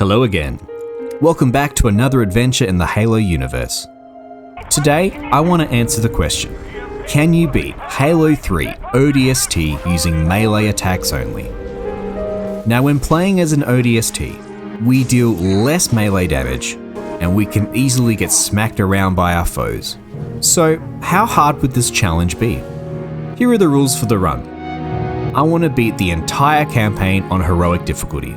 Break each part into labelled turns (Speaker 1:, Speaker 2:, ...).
Speaker 1: Hello again. Welcome back to another adventure in the Halo universe. Today, I want to answer the question, can you beat Halo 3 ODST using melee attacks only? Now when playing as an ODST, we deal less melee damage, and we can easily get smacked around by our foes. So how hard would this challenge be? Here are the rules for the run. I want to beat the entire campaign on heroic difficulty.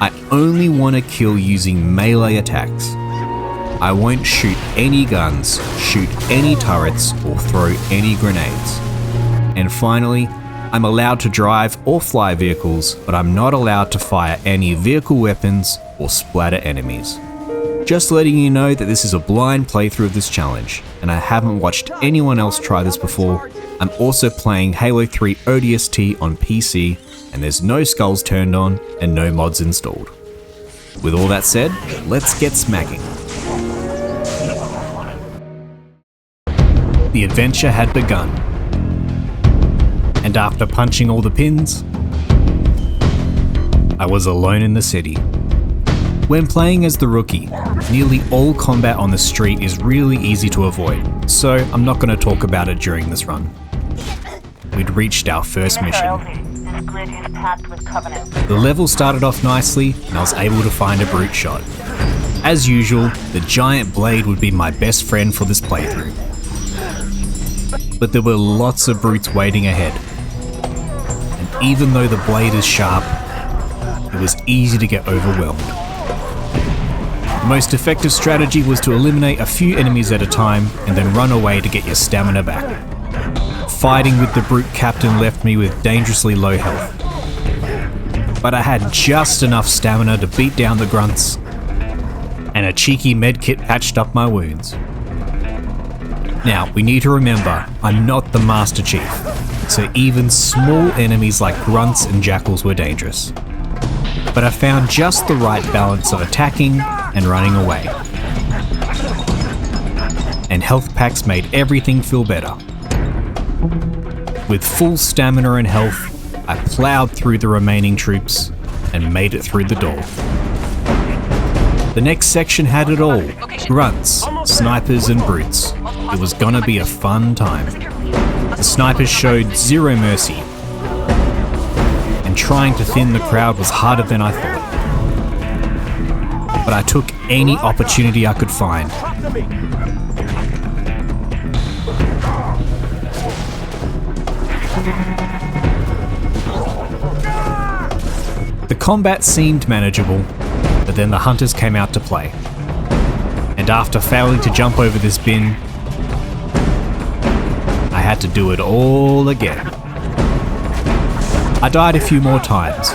Speaker 1: I only want to kill using melee attacks. I won't shoot any guns, shoot any turrets, or throw any grenades. And finally, I'm allowed to drive or fly vehicles, but I'm not allowed to fire any vehicle weapons or splatter enemies. Just letting you know that this is a blind playthrough of this challenge, and I haven't watched anyone else try this before. I'm also playing Halo 3 ODST on PC, and there's no skulls turned on and no mods installed. With all that said, let's get smacking. The adventure had begun, and after punching all the pins, I was alone in the city. When playing as the rookie, nearly all combat on the street is really easy to avoid, so I'm not going to talk about it during this run. We'd reached our first mission. The level started off nicely, and I was able to find a brute shot. As usual, the giant blade would be my best friend for this playthrough. But there were lots of brutes waiting ahead. And even though the blade is sharp, it was easy to get overwhelmed. The most effective strategy was to eliminate a few enemies at a time and then run away to get your stamina back. Fighting with the brute captain left me with dangerously low health. But I had just enough stamina to beat down the grunts, and a cheeky medkit patched up my wounds. Now, we need to remember, I'm not the Master Chief, so even small enemies like grunts and jackals were dangerous. But I found just the right balance of attacking and running away. And health packs made everything feel better. With full stamina and health, I ploughed through the remaining troops and made it through the door. The next section had it all. Grunts, snipers and brutes. It was gonna be a fun time. The snipers showed zero mercy, and trying to thin the crowd was harder than I thought. But I took any opportunity I could find. The combat seemed manageable, but then the hunters came out to play. And after failing to jump over this bin, I had to do it all again. I died a few more times,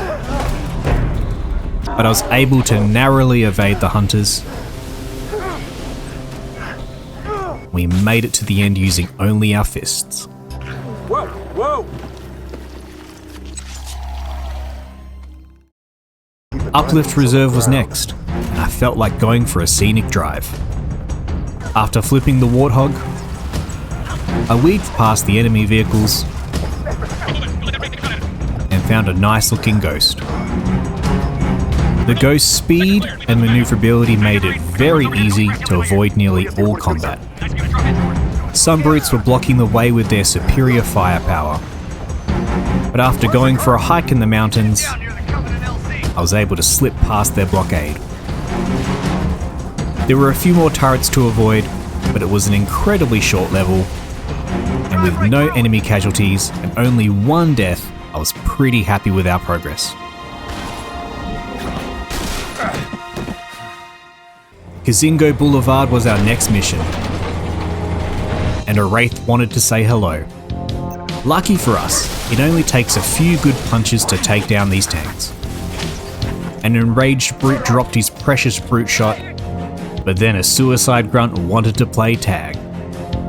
Speaker 1: but I was able to narrowly evade the hunters. We made it to the end using only our fists.
Speaker 2: Whoa, whoa!
Speaker 1: Uplift Reserve was next, and I felt like going for a scenic drive. After flipping the Warthog, I weaved past the enemy vehicles and found a nice looking ghost. The ghost's speed and maneuverability made it very easy to avoid nearly all combat. Some brutes were blocking the way with their superior firepower, but after going for a hike in the mountains, I was able to slip past their blockade. There were a few more turrets to avoid, but it was an incredibly short level, and with no enemy casualties and only one death, I was pretty happy with our progress. Kizingo Boulevard was our next mission, and a wraith wanted to say hello. Lucky for us, it only takes a few good punches to take down these tanks. An enraged brute dropped his precious brute shot, but then a suicide grunt wanted to play tag.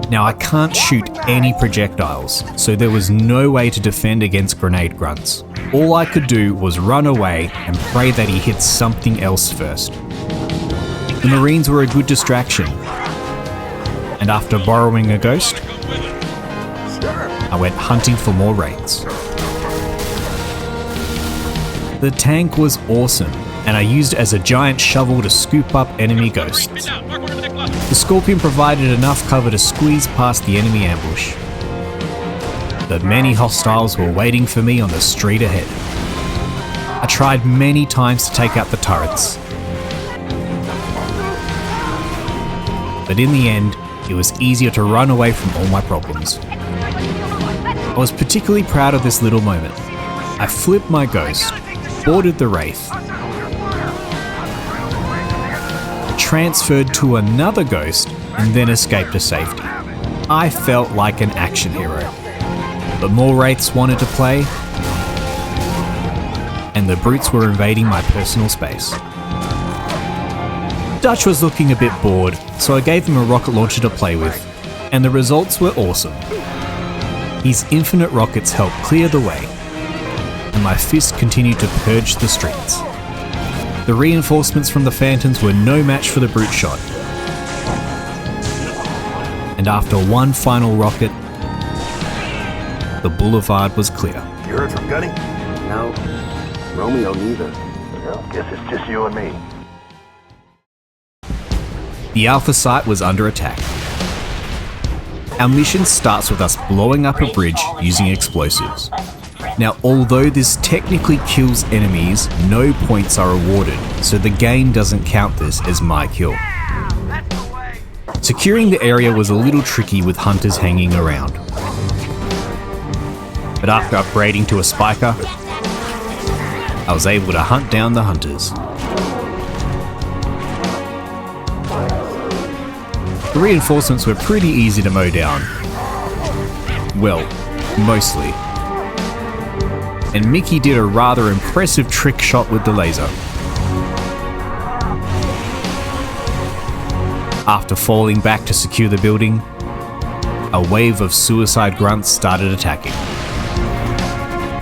Speaker 1: Now I can't shoot any projectiles, so there was no way to defend against grenade grunts. All I could do was run away and pray that he hit something else first. The Marines were a good distraction, and after borrowing a ghost, I went hunting for more wraiths. The tank was awesome, and I used it as a giant shovel to scoop up enemy ghosts. The Scorpion provided enough cover to squeeze past the enemy ambush, but many hostiles were waiting for me on the street ahead. I tried many times to take out the turrets, but in the end, it was easier to run away from all my problems. I was particularly proud of this little moment. I flipped my ghost, boarded the Wraith, transferred to another ghost, and then escaped to safety. I felt like an action hero. But more Wraiths wanted to play, and the brutes were invading my personal space. Dutch was looking a bit bored, so I gave him a rocket launcher to play with, and the results were awesome. His infinite rockets helped clear the way, and my fist continued to purge the streets. The reinforcements from the Phantoms were no match for the brute shot, and after one final rocket, the boulevard was clear.
Speaker 3: You heard from Gunny?
Speaker 4: No, Romeo neither.
Speaker 3: Well, guess it's just you and me.
Speaker 1: The Alpha Site was under attack. Our mission starts with us blowing up a bridge using explosives. Now, although this technically kills enemies, no points are awarded, so the game doesn't count this as my kill. Securing the area was a little tricky with hunters hanging around. But after upgrading to a spiker, I was able to hunt down the hunters. The reinforcements were pretty easy to mow down. Well, mostly. And Mickey did a rather impressive trick shot with the laser. After falling back to secure the building, a wave of suicide grunts started attacking,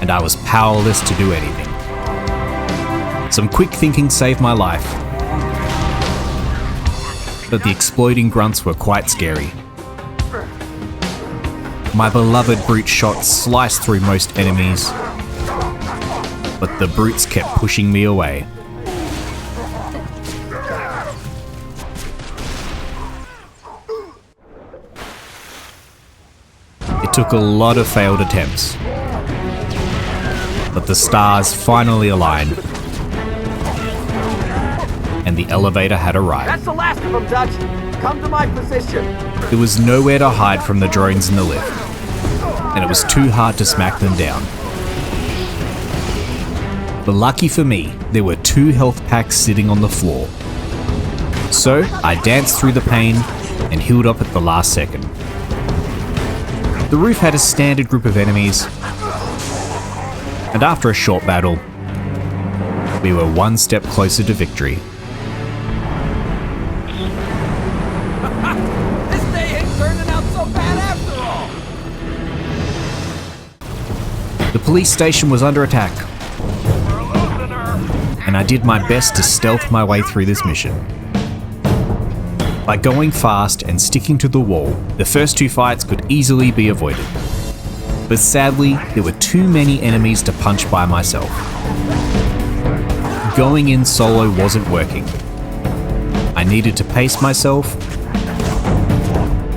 Speaker 1: and I was powerless to do anything. Some quick thinking saved my life, but the exploding grunts were quite scary. My beloved brute shot sliced through most enemies, but the brutes kept pushing me away. It took a lot of failed attempts, but the stars finally aligned, and the elevator had arrived.
Speaker 2: That's the last of them, Dutch. Come to my position.
Speaker 1: There was nowhere to hide from the drones in the lift, and it was too hard to smack them down. But lucky for me, there were 2 health packs sitting on the floor. So I danced through the pain and healed up at the last second. The roof had a standard group of enemies, and after a short battle, we were one step closer to victory.
Speaker 2: This day ain't turning out so bad after all.
Speaker 1: The police station was under attack, and I did my best to stealth my way through this mission. By going fast and sticking to the wall, the first 2 fights could easily be avoided. But sadly, there were too many enemies to punch by myself. Going in solo wasn't working. I needed to pace myself,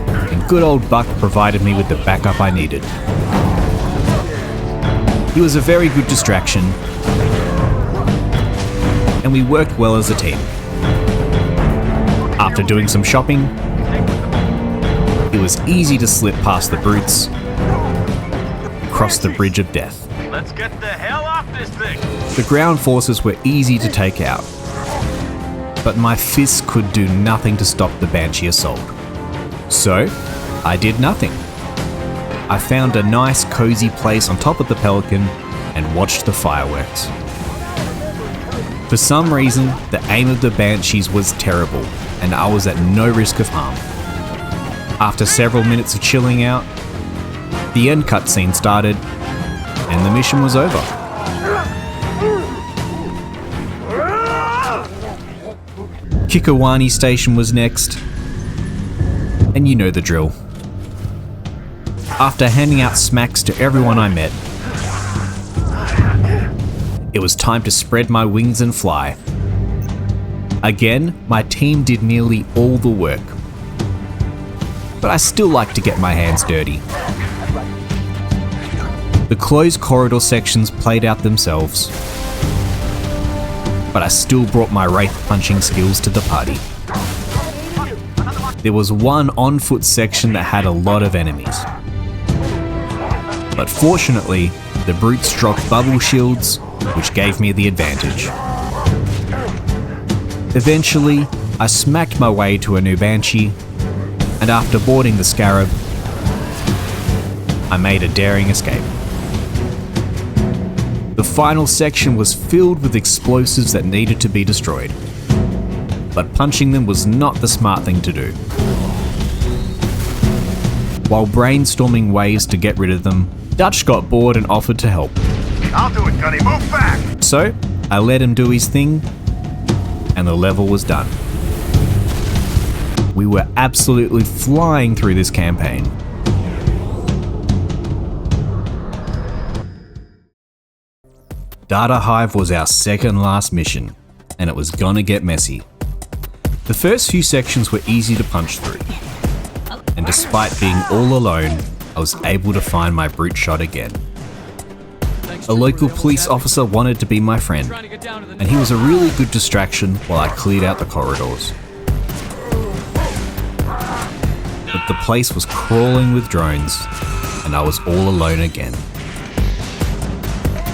Speaker 1: and good old Buck provided me with the backup I needed. He was a very good distraction, and we worked well as a team. After doing some shopping, it was easy to slip past the brutes, cross the bridge of death.
Speaker 3: Let's get the hell off this thing!
Speaker 1: The ground forces were easy to take out, but my fists could do nothing to stop the Banshee assault. So, I did nothing. I found a nice cozy place on top of the Pelican and watched the fireworks. For some reason, the aim of the Banshees was terrible, and I was at no risk of harm. After several minutes of chilling out, the end cutscene started, and the mission was over. Kikowani Station was next, and you know the drill. After handing out smacks to everyone I met, it was time to spread my wings and fly. Again, my team did nearly all the work, but I still like to get my hands dirty. The closed corridor sections played out themselves, but I still brought my wraith punching skills to the party. There was one on-foot section that had a lot of enemies, but fortunately, the brutes dropped bubble shields, which gave me the advantage. Eventually, I smacked my way to a new Banshee, and after boarding the Scarab, I made a daring escape. The final section was filled with explosives that needed to be destroyed, but punching them was not the smart thing to do. While brainstorming ways to get rid of them, Dutch got bored and offered to help.
Speaker 3: I'll do it, Gunny. Move back!
Speaker 1: So, I let him do his thing, and the level was done. We were absolutely flying through this campaign. Data Hive was our second last mission, and it was gonna get messy. The first few sections were easy to punch through, and despite being all alone, I was able to find my brute shot again. A local police officer wanted to be my friend, and he was a really good distraction while I cleared out the corridors. But the place was crawling with drones, and I was all alone again.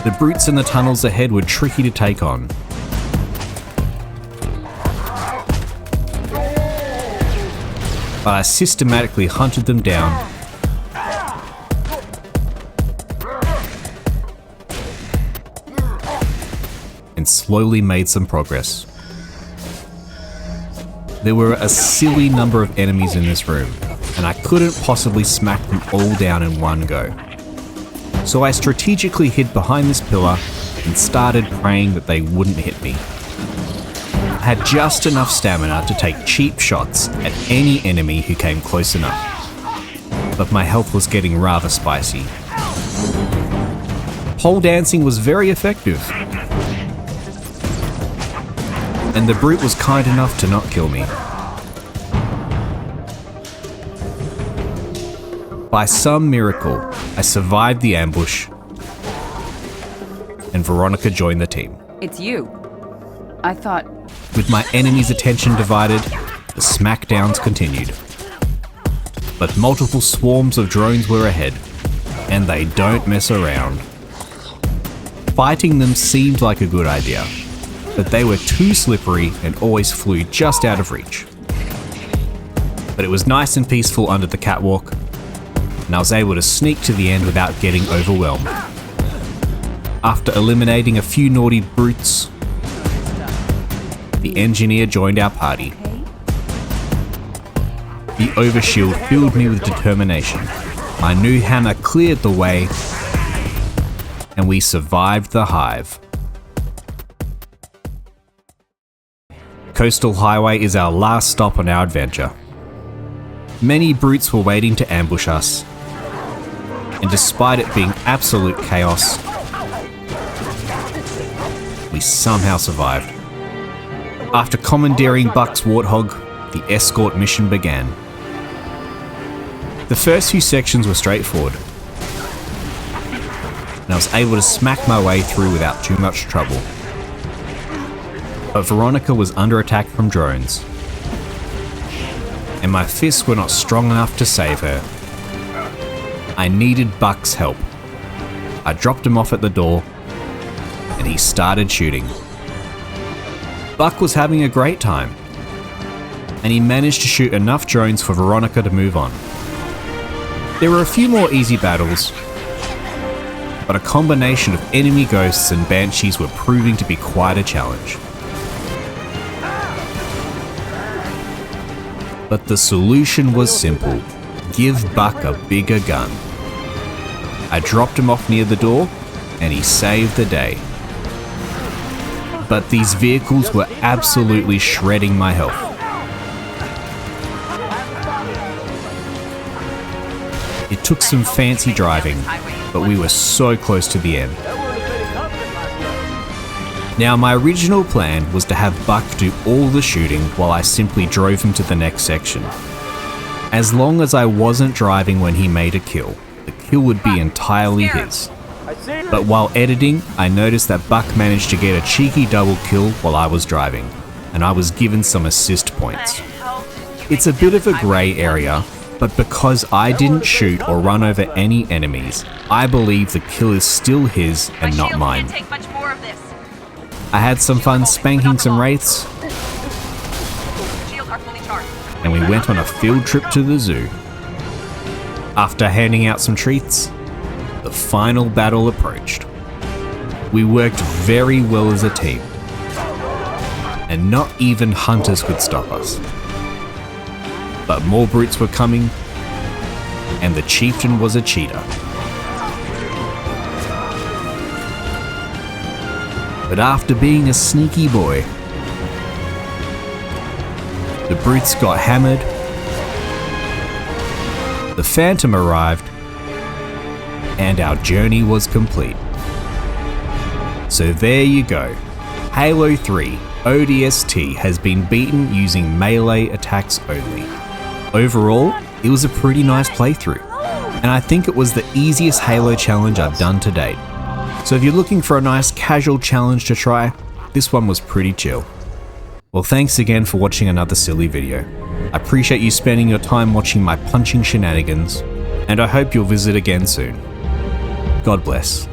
Speaker 1: The brutes in the tunnels ahead were tricky to take on. But I systematically hunted them down and slowly made some progress. There were a silly number of enemies in this room, and I couldn't possibly smack them all down in one go. So I strategically hid behind this pillar and started praying that they wouldn't hit me. I had just enough stamina to take cheap shots at any enemy who came close enough, but my health was getting rather spicy. Pole dancing was very effective, and the brute was kind enough to not kill me. By some miracle, I survived the ambush, and Veronica joined the team.
Speaker 5: It's you. I thought...
Speaker 1: With my enemy's attention divided, the smackdowns continued. But multiple swarms of drones were ahead, and they don't mess around. Fighting them seemed like a good idea, but they were too slippery and always flew just out of reach. But it was nice and peaceful under the catwalk, and I was able to sneak to the end without getting overwhelmed. After eliminating a few naughty brutes, the engineer joined our party. The overshield filled me with determination. My new hammer cleared the way, and we survived the Hive. Coastal Highway is our last stop on our adventure. Many brutes were waiting to ambush us, and despite it being absolute chaos, we somehow survived. After commandeering Buck's Warthog, the escort mission began. The first few sections were straightforward, and I was able to smack my way through without too much trouble. But Veronica was under attack from drones, and my fists were not strong enough to save her. I needed Buck's help. I dropped him off at the door, and he started shooting. Buck was having a great time, and he managed to shoot enough drones for Veronica to move on. There were a few more easy battles, but a combination of enemy ghosts and banshees were proving to be quite a challenge. But the solution was simple. Give Buck a bigger gun. I dropped him off near the door, and he saved the day. But these vehicles were absolutely shredding my health. It took some fancy driving, but we were so close to the end. Now, my original plan was to have Buck do all the shooting while I simply drove him to the next section. As long as I wasn't driving when he made a kill, the kill would be entirely his. But while editing, I noticed that Buck managed to get a cheeky double kill while I was driving, and I was given some assist points. It's a bit of a grey area, but because I didn't shoot or run over any enemies, I believe the kill is still his and not mine. I had some fun spanking some wraiths, and we went on a field trip to the zoo. After handing out some treats, the final battle approached. We worked very well as a team, and not even hunters could stop us. But more brutes were coming, and the chieftain was a cheater. But after being a sneaky boy, the brutes got hammered, the phantom arrived, and our journey was complete. So there you go. Halo 3 ODST has been beaten using melee attacks only. Overall, it was a pretty nice playthrough, and I think it was the easiest Halo challenge I've done to date. So if you're looking for a nice casual challenge to try, this one was pretty chill. Well, thanks again for watching another silly video. I appreciate you spending your time watching my punching shenanigans, and I hope you'll visit again soon. God bless.